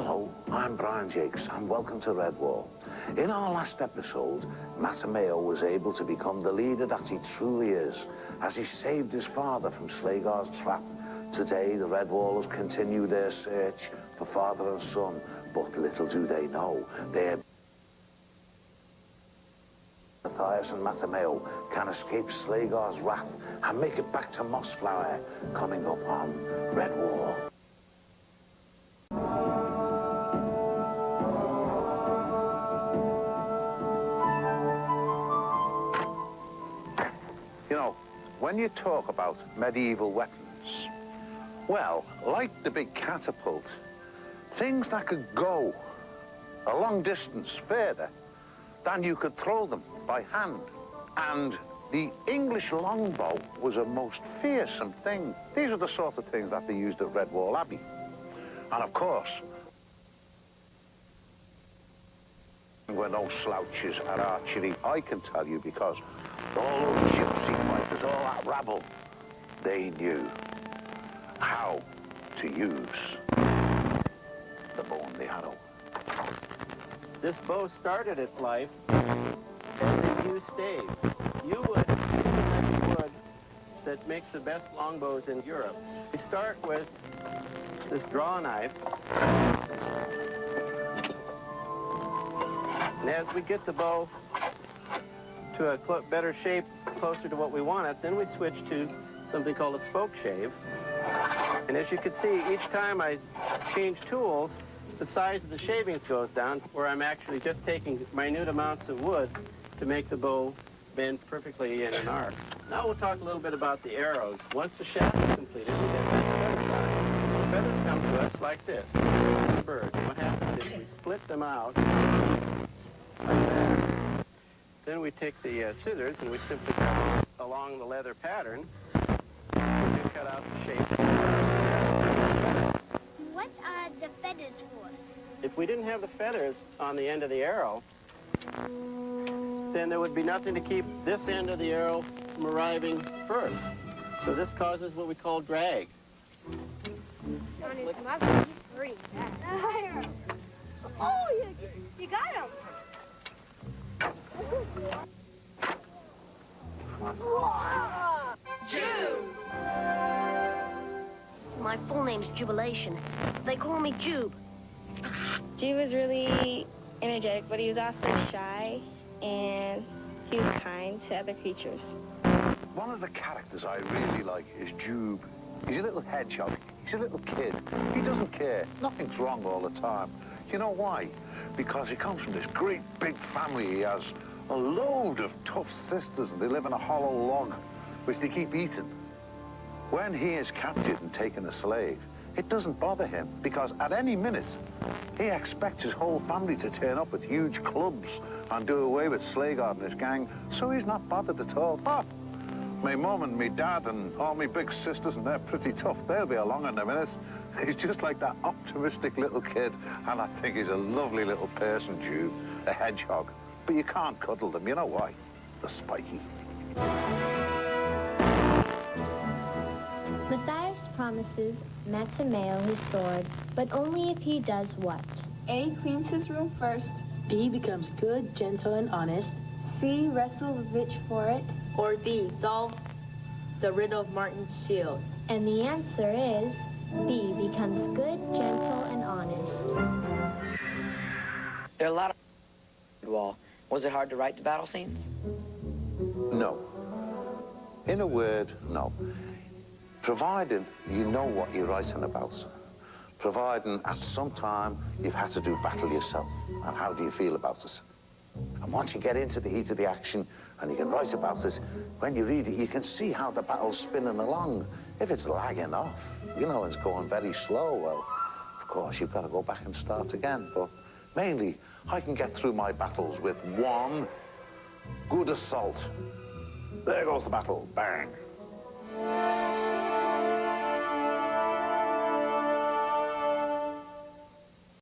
Hello, I'm Brian Jacques, and welcome to Redwall. In our last episode, Mattimeo was able to become the leader that he truly is, as he saved his father from Slagar's trap. Today, the Redwallers continue their search for father and son, but little do they know, Matthias and Mattimeo can escape Slagar's wrath and make it back to Mossflower, coming up on Redwall. You know, when you talk about medieval weapons, well, like the big catapult, things that could go a long distance further than you could throw them by hand. And the English longbow was a most fearsome thing. These are the sort of things that they used at Redwall Abbey. And of course, we're no slouches at archery, I can tell you, because all those gypsy fighters, all that rabble, they knew how to use the bow and the arrow. This bow started its life as a yew stave. Yew wood is the wood that makes the best longbows in Europe. We start with this draw knife. And as we get the bow to a better shape, closer to what we want it, then we switch to something called a spoke shave. And as you can see, each time I change tools, the size of the shavings goes down, where I'm actually just taking minute amounts of wood to make the bow bend perfectly in an arc. Now we'll talk a little bit about the arrows. Once the shaft is completed, we get that feathers on. The feathers come to us like this, birds. And what happens is we split them out like that. Then we take the scissors and we simply cut along the leather pattern and cut out the shape. What are the feathers for? If we didn't have the feathers on the end of the arrow, then there would be nothing to keep this end of the arrow from arriving first. So this causes what we call drag. On his mother, he's pretty bad. Oh, you got him. Jube! My full name's Jubilation. They call me Jube. Jube was really energetic, but he was also shy, and he was kind to other creatures. One of the characters I really like is Jube. He's a little hedgehog. He's a little kid. He doesn't care. Nothing's wrong all the time. You know why? Because he comes from this great big family. He has a load of tough sisters, and they live in a hollow log, which they keep eating. When he is captured and taken a slave, it doesn't bother him, because at any minute, he expects his whole family to turn up with huge clubs and do away with Slagar and his gang, so he's not bothered at all. But my mum and my dad and all my big sisters, and they're pretty tough. They'll be along in a minute. He's just like that optimistic little kid, and I think he's a lovely little person, Jube, a hedgehog. But you can't cuddle them, you know why? They're spiky. Matthias promises Mattimeo his sword, but only if he does what? A, cleans his room first. B, becomes good, gentle, and honest. C, wrestles Vitch for it. Or D, solves the riddle of Martin's shield. And the answer is B, becomes good, gentle, and honest. There are a lot of Redwall. Was it hard to write the battle scenes? No. In a word, no. Providing you know what you're writing about. Providing at some time you've had to do battle yourself. And how do you feel about it? And once you get into the heat of the action and you can write about it, when you read it, you can see how the battle's spinning along. If it's lagging off, you know, it's going very slow, well, of course, you've got to go back and start again. But mainly, I can get through my battles with one good assault. There goes the battle. Bang.